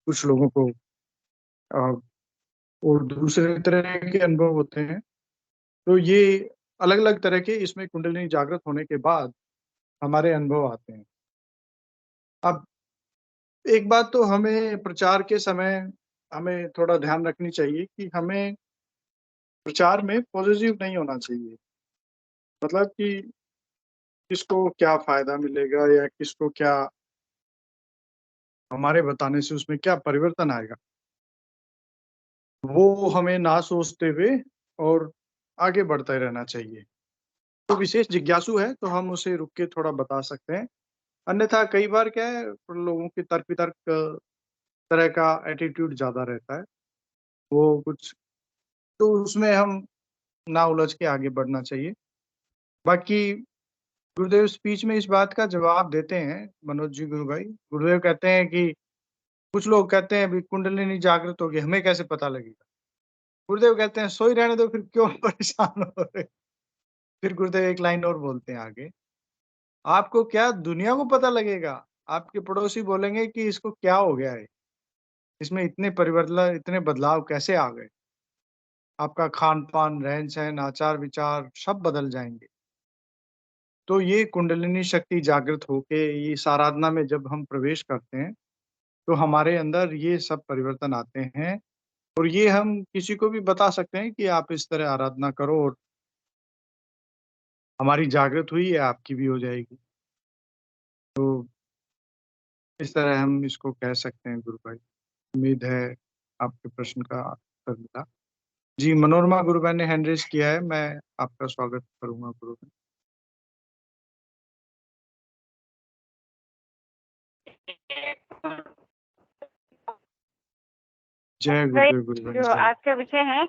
कुछ लोगों को अ, और दूसरे तरह के अनुभव होते हैं। तो ये अलग-अलग तरह के इसमें कुंडलिनी जागृत होने के बाद हमारे अनुभव आते हैं। अब एक बात तो हमें प्रचार के समय हमें थोड़ा ध्यान रखनी चाहिए कि हमें प्रचार में पॉज़िटिव नहीं होना चाहिए। मतलब कि किसको क्या फ़ायदा मिलेगा या किसको क्या हमारे बताने से उसमें क्या परिवर्तन आएगा। वो हमें ना सोचते हुए और आगे बढ़ते रहना चाहिए। तो विशेष जिज्ञासु है तो हम उसे रुक के थोड़ा बता सकते हैं। अन्यथा कई बार क्या है, लोगों के तर्क-वितर्क तरह का एटीट्यूड ज़्यादा रहता है। वो कुछ तो उसमें हम ना उलझ के आगे बढ़ना चाहिए। बाकी गुरुदेव स्पीच में इस बात का जवाब देते हैं, मनोज जी गुरु भाई। गुरुदेव कहते हैं कि कुछ लोग कहते हैं अभी कुंडलिनी जागृत होगी, हमें कैसे पता लगेगा? गुरुदेव कहते हैं सो ही रहने दो, फिर क्यों परेशान हो रहे? फिर गुरुदेव एक लाइन और बोलते हैं आगे, आपको क्या दुनिया को पता लगेगा? आपके पड़ोसी बोलेंगे कि इसको क्या हो गया है? इसमें इतने बदलाव कैसे आ गए? आपका खान-पान, रहन-सहन, आचार-विचार सब बदल जाएँगे। तो ये कुंडलिनी शक्ति जागृत होके इस आराधना में जब हम प्रवेश करते हैं, तो हमारे अंदर ये सब परिवर्तन आते हैं और ये हम किसी को भी बता सकते हैं कि आप इस तरह आराधना करो और हमारी जागृत हुई है, आपकी भी हो जाएगी। तो इस तरह हम इसको कह सकते हैं गुरु भाई। उम्मीद है आपके प्रश्न का उत्तर मिला। जी, मनोरमा गुरु भाई ने हैंड रेज़ किया है, मैं आपका स्वागत करूँगा गुरु भाई। जय गुरुदेव गुरु भाई, जो जय। आज का विषय है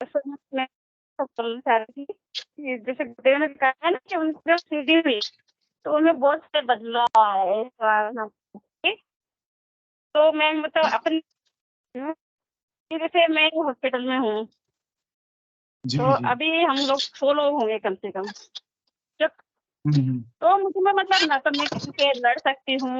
उसमें मैं सब बोलना चाह रही थी कि जैसे गुरुदेव ने कहा है ना कि उनकी जो सीढ़ी हुई तो उनमें बहुत से बदलाव आए इस बार के। तो मैं मतलब अपनी जैसे मैं हॉस्पिटल में हूँ जी, तो जी। अभी हम लोग 100 लोग होंगे कम से कम। जब हुँ, हुँ। तो मुझे मैं मतलब ना तो मैं किसी से लड़ सकती हूँ,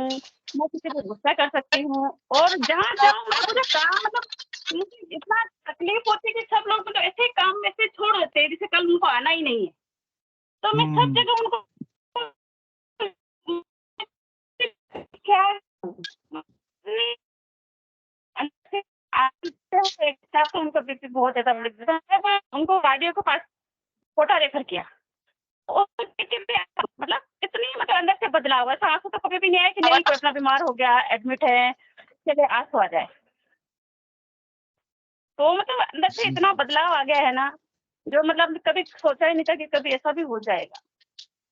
मैं किसी पे गुस्सा कर सकती हूँ और जहाँ जाऊँ मतलब मुझे काम मतलब मुझे इतना तकलीफ होती है कि सब लोग मतलब ऐसे काम में से छोड़ देते हैं जैसे कल उनको आना ही नहीं है। तो मैं सब हुँ, जगह उनको क्या उनको बीपी बहुत ज्यादा बढ़ गया था। उनको गाड़ियों के पास फोटा रेफर किया और मतलब इतनी मतलब अंदर से बदलाव हुआ। ऐसा आंसू तो कभी भी नहीं आया कि नहीं कोई अपना बीमार हो गया एडमिट है चलिए आंसू आ जाए। तो मतलब अंदर से जी। इतना बदलाव आ गया है ना जो मतलब कभी सोचा ही नहीं था कि कभी ऐसा भी हो जाएगा।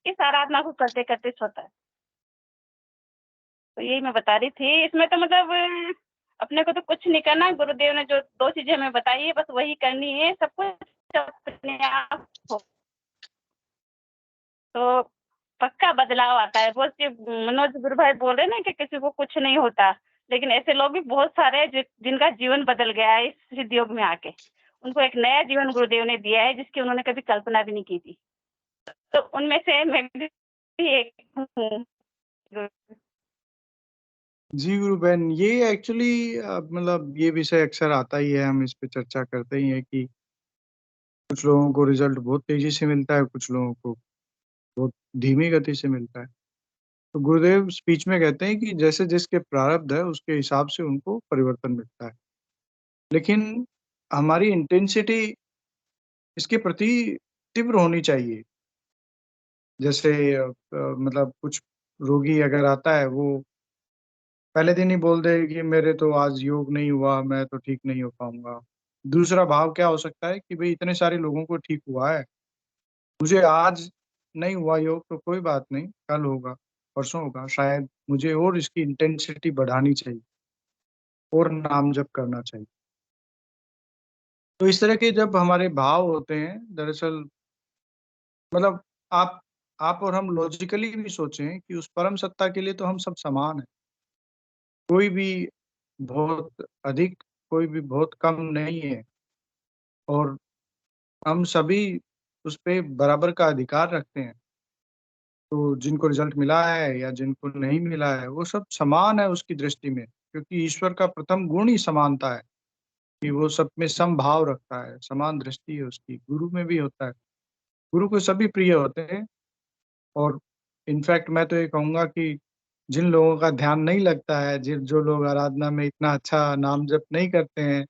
इस आराधना को करते करते होता है। तो यही मैं बता रही थी इसमें तो मतलब अपने को तो कुछ नहीं करना, गुरुदेव ने जो 2 चीजें हमें बताई है बस वही करनी है, सब कुछ अपने आप हो तो पक्का बदलाव आता है। बहुत से मनोज गुरु भाई बोल रहे हैं ना कि किसी को कुछ नहीं होता, लेकिन ऐसे लोग भी बहुत सारे हैं जिनका जीवन बदल गया है इस सिद्ध योग में आके। उनको एक नया जीवन गुरुदेव ने दिया है जिसकी उन्होंने कभी कल्पना भी नहीं की थी। तो उनमें से मैं भी एक हूँ। जी, गुरु बहन, ये एक्चुअली मतलब ये विषय अक्सर आता ही है, हम इस पे चर्चा करते ही हैं कि कुछ लोगों को रिज़ल्ट बहुत तेज़ी से मिलता है, कुछ लोगों को बहुत धीमी गति से मिलता है। तो गुरुदेव स्पीच में कहते हैं कि जैसे जिसके प्रारब्ध है, उसके हिसाब से उनको परिवर्तन मिलता है। लेकिन हमारी इंटेंसिटी इसके प्रति तीव्र होनी चाहिए। जैसे मतलब कुछ रोगी अगर आता है, वो पहले दिन ही बोल दे कि मेरे तो आज योग नहीं हुआ, मैं तो ठीक नहीं हो पाऊँगा। दूसरा भाव क्या हो सकता है कि भई इतने सारे लोगों को ठीक हुआ है, मुझे आज नहीं हुआ योग तो कोई बात नहीं, कल होगा, परसों होगा, शायद मुझे और इसकी इंटेंसिटी बढ़ानी चाहिए और नाम जप करना चाहिए। तो इस तरह के जब हमारे भाव होते हैं, दरअसल मतलब आप आप और हम लॉजिकली भी सोचें कि उस परम सत्ता के लिए तो हम सब समान हैं। कोई भी बहुत अधिक, कोई भी बहुत कम नहीं है और हम सभी उस पे बराबर का अधिकार रखते हैं। तो जिनको रिज़ल्ट मिला है या जिनको नहीं मिला है, वो सब समान है उसकी दृष्टि में, क्योंकि ईश्वर का प्रथम गुण ही समानता है कि वो सब में समभाव रखता है, समान दृष्टि है उसकी। गुरु में भी होता है। गुरु को सभी प्रिय होते हैं और इनफैक्ट मैं तो ये कहूँगा कि जिन लोगों का ध्यान नहीं लगता है, जो लोग आराधना में इतना अच्छा नाम जप नहीं करते हैं,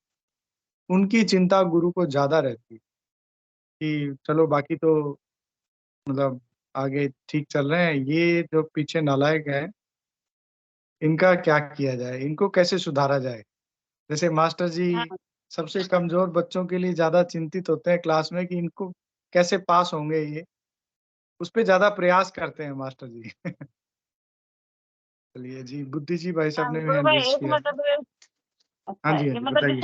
उनकी चिंता गुरु को ज़्यादा रहती है कि चलो बाकी तो मतलब आगे ठीक चल रहे हैं, ये जो पीछे नालायक हैं, इनका क्या किया जाए? इनको कैसे सुधारा जाए? जैसे मास्टर जी हाँ, सबसे कमजोर बच्चों के लिए ज्यादा चिंतित होते हैं क्लास में कि इनको कैसे पास होंगे ये, उस पे ज्यादा प्रयास करते हैं मास्टर जी। चलिए जी, बुद्धि जी भाई साहब ने गुरु हैंड भाई रेज एक किया है। मतलब हाँ अच्छा जी, हाँ ये जी, मतलब बताइए।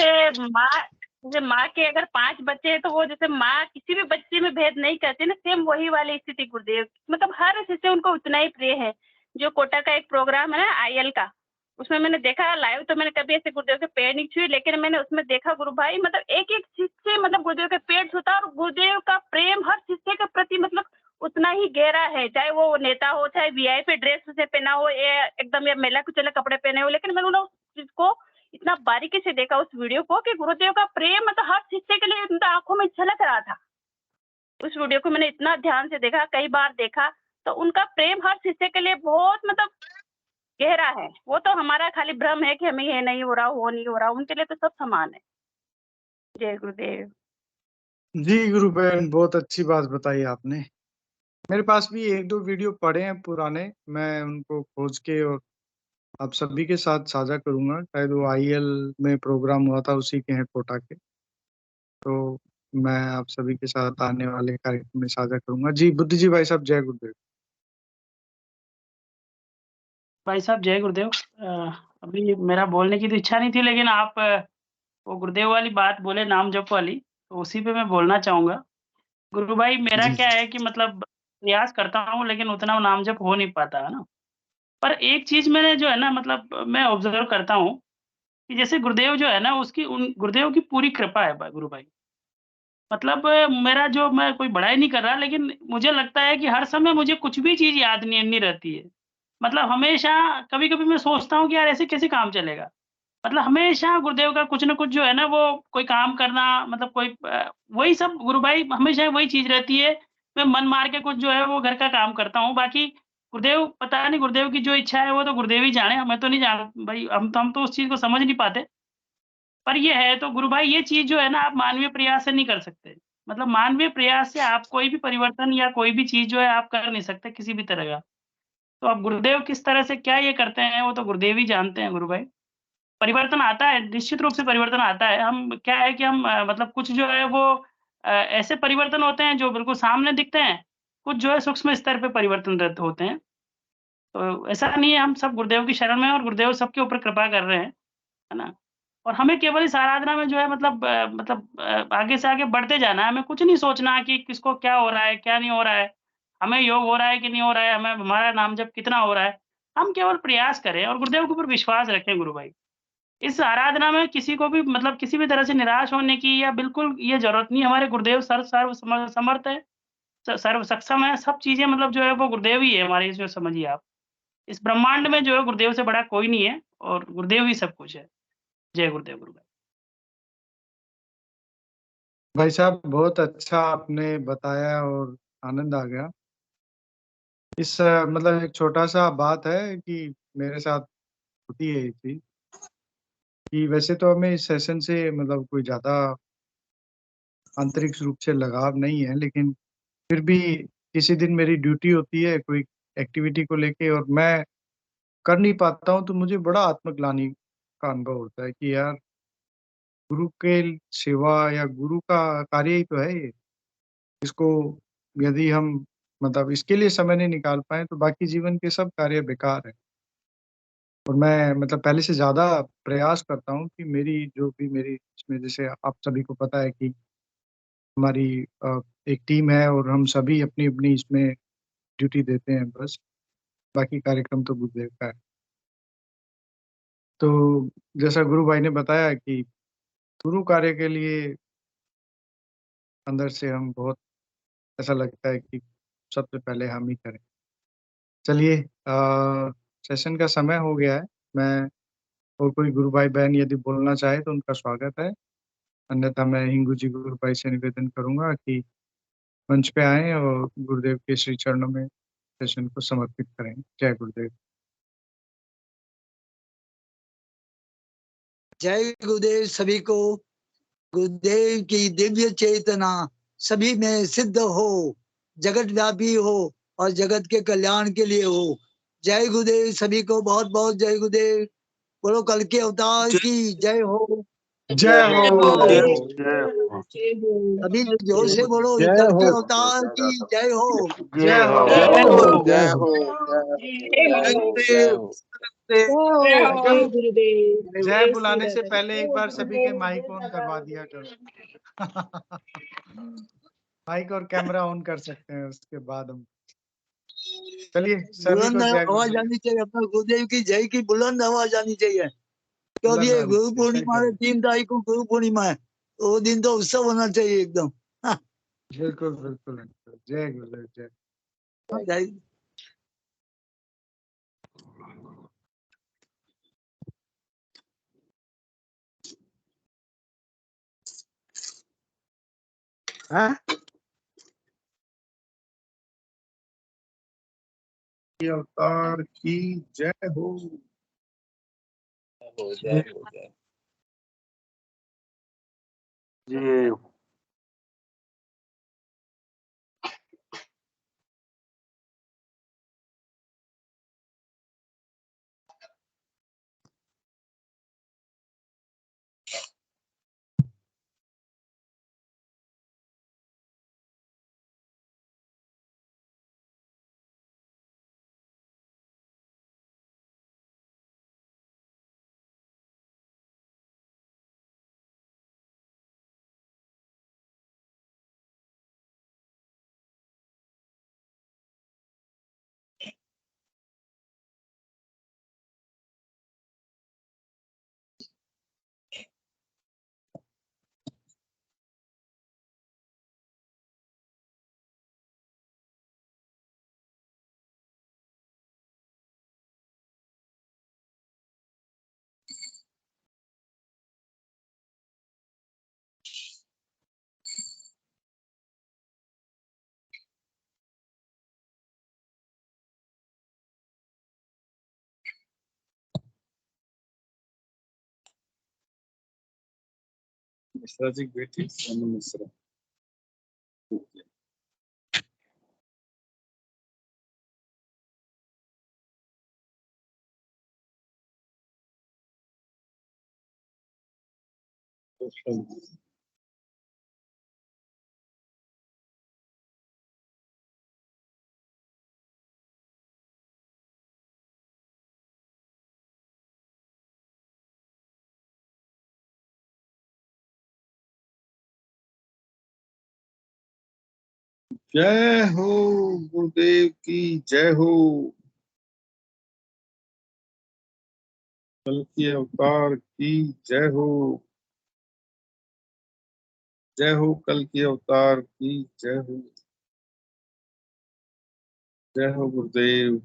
जैसे माँ के अगर 5 बच्चे हैं तो वो जैसे माँ किसी भी बच्चे में भेद नहीं करती ना, सेम वही वाली स्थिति गुरुदेव, मतलब हर शिष्य उनको उतना ही प्रिय है। जो कोटा का एक प्रोग्राम है ना आईएल का, उसमें मैंने देखा लाइव, तो मैंने कभी ऐसे गुरुदेव के पैर नहीं छुए, लेकिन मैंने उसमें देखा गुरु भाई मतलब एक एक शिष्य मतलब गुरुदेव के पैर छूता, और गुरुदेव का प्रेम हर शिष्य के प्रति मतलब उतना ही गहरा है, चाहे वो नेता हो, चाहे वीआईपी ड्रेस से पहना हो, या एकदम या मेला कुचले कपड़े पहने हो, लेकिन मैंने उस चीज को इतना बारीकी से देखा उस वीडियो को कि गुरुदेव का प्रेम मतलब हर शिष्य के लिए उनकी आंखों में झलक रहा था। उस वीडियो को मैंने इतना ध्यान से देखा, कई बार देखा, तो उनका प्रेम हर शिष्य के लिए बहुत मतलब गहरा है। वो तो हमारा खाली भ्रम है कि हमें ये नहीं हो रहा, वो नहीं हो रहा, उनके लिए तो सब समान है। जय गुरुदेव। जी गुरु बहन, बहुत अच्छी बात बताई आपने। मेरे पास भी 1-2 वीडियो पड़े हैं पुराने, मैं उनको खोज के और आप सभी के साथ साझा करूंगा। शायद वो आईएल में प्रोग्राम हुआ था, उसी के हैं कोटा के। तो मैं आप सभी के साथ आने वाले कार्यक्रम में साझा करूंगा। जी बुद्धि जी भाई साहब, जय गुरुदेव। भाई साहब जय गुरुदेव। अभी मेरा बोलने की तो इच्छा नहीं थी, लेकिन आप वो गुरुदेव वाली बात बोले, नाम जप वाली, तो उसी पे मैं बोलना चाहूँगा। गुरु भाई मेरा जी क्या है कि मतलब प्रयास करता हूँ, लेकिन उतना नाम जप हो नहीं पाता है ना। पर एक चीज़ मैंने जो है ना मतलब मैं ऑब्ज़र्व करता हूँ कि जैसे गुरुदेव जो है ना उसकी उन गुरुदेव की पूरी कृपा है गुरु भाई। मतलब मेरा जो मैं कोई बड़ाई नहीं कर रहा, लेकिन मुझे लगता है कि हर समय मुझे कुछ भी चीज़ याद नहीं रहती है। मतलब हमेशा कभी-कभी मैं सोचता हूँ कि यार ऐसे कैसे काम चलेगा? मतलब हमेशा गुरुदेव का कुछ न कुछ जो है ना वो कोई काम करना, मतलब कोई वही सब गुरु भाई हमेशा वही चीज़ रहती है। मैं मन मार के कुछ जो है वो घर का काम करता हूँ, बाकी गुरुदेव पता नहीं गुरुदेव की जो इच्छा है वो तो गुरुदेव ही जाने, मैं तो नहीं जान भाई, हम तो उस चीज़ को समझ नहीं पाते। पर ये है तो गुरु भाई ये चीज़ जो है ना आप मानवीय प्रयास से नहीं कर सकते। मतलब मानवीय प्रयास से आप कोई भी परिवर्तन या कोई भी चीज़ जो है आप कर नहीं सकते किसी भी तरह का। तो अब गुरुदेव किस तरह से क्या ये करते हैं वो तो गुरुदेव ही जानते हैं गुरु भाई। परिवर्तन आता है, निश्चित रूप से परिवर्तन आता है। हम क्या है कि हम मतलब कुछ जो है वो ऐसे परिवर्तन होते हैं जो बिल्कुल सामने दिखते हैं, कुछ जो है सूक्ष्म स्तर पे परिवर्तन होते हैं। तो ऐसा नहीं है, हम सब गुरुदेव की शरण में हैं और गुरुदेव सबके ऊपर कृपा कर रहे हैं, है ना? और हमें केवल इस आराधना में जो है आगे से आगे बढ़ते जाना है, हमें कुछ नहीं सोचना कि किसको क्या हो रहा है, क्या नहीं हो रहा है, हमें योग हो रहा है कि नहीं हो रहा है, हमें हमारा नाम जप कितना हो रहा है। हम केवल प्रयास करें और गुरुदेव के ऊपर विश्वास रखें गुरु भाई। इस आराधना में किसी को भी मतलब किसी भी तरह से निराश होने की या बिल्कुल ये ज़रूरत नहीं है, हमारे गुरुदेव समर्थ है, सर्व सक्षम है, सब चीज़ें मतलब जो है वो गुरुदेव ही है हमारे, जो समझिए आप। इस ब्रह्मांड में जो है गुरुदेव से बड़ा कोई नहीं है और गुरुदेव ही सब कुछ है। जय गुरुदेव गुरु भाई। भाई साहब, बहुत अच्छा आपने बताया और आनंद आ गया। इस मतलब एक छोटा-सा बात है कि मेरे साथ होती है ये चीज़ कि वैसे तो हमें इस सेशन से मतलब कोई ज़्यादा आंतरिक रूप से लगाव नहीं है, लेकिन फिर भी किसी दिन मेरी ड्यूटी होती है कोई एक्टिविटी को लेके और मैं कर नहीं पाता हूँ, तो मुझे बड़ा आत्मग्लानि का अनुभव होता है कि यार गुरु के सेवा या गुरु का कार्य ही तो है ये। इसको यदि हम मतलब इसके लिए समय नहीं निकाल पाएँ, तो बाकी जीवन के सब कार्य बेकार है। और मैं मतलब पहले से ज़्यादा प्रयास करता हूँ कि मेरी जो भी मेरी इसमें जैसे आप सभी को पता है कि हमारी एक टीम है और हम सभी अपनी-अपनी इसमें ड्यूटी देते हैं बस, बाकी कार्यक्रम तो गुरुदेव का है। तो जैसा गुरु भाई ने बताया कि गुरु कार्य के लिए अंदर से हम बहुत ऐसा लगता है कि सबसे पहले हम ही करें। चलिए सेशन का समय हो गया है। मैं और कोई गुरु भाई-बहन यदि बोलना चाहे तो उनका स्वागत है। अन्यथा मैं हिंगू जी गुरु भाई से निवेदन करूँगा कि मंच पे आएँ और गुरुदेव के श्री चरणों में सेशन को समर्पित करें। जय गुरुदेव। जय गुरुदेव सभी को। गुरुदेव की दिव्य चेतना सभी में सिद्ध हो, जगत व्यापी हो और जगत के कल्याण के लिए हो। जय गुरुदेव सभी को, बहुत बहुत जय गुरुदेव। बोलो कल के अवतार की जय हो। जय हो। जय हो। अभी जोर से बोलो, जय कल के हो। अवतार की जय हो। जय हो। जय हो। हो। जय हो। जय हो। जय हो। जय बुलाने से पहले एक बार सभी के माइक ऑन करवा दिया करो। माइक और कैमरा ऑन कर सकते हैं, उसके बाद हम चलिए सभी बुलंद को जय आवाज गुरुदेव। आनी चाहिए, अपना गुरुदेव की जय की बुलंद आवाज आनी चाहिए। तो अभी बुलंद आनी गुरु चाहिए, पूर्णिमा सही है, 3 तारीख को गुरु पूर्णिमा है, तो वो दिन तो उत्सव होना चाहिए एकदम। बिल्कुल बिल्कुल बिल्कुल। जय गुरुदेव जय। जय। हाँ? अवतार की जय हो। जय हो। जय हो। मिश्रा जी बेटी सोनू मिश्रा। जय हो गुरुदेव की जय हो। कल के अवतार की जय हो। जय हो कल के अवतार की जय हो। जय हो गुरुदेव।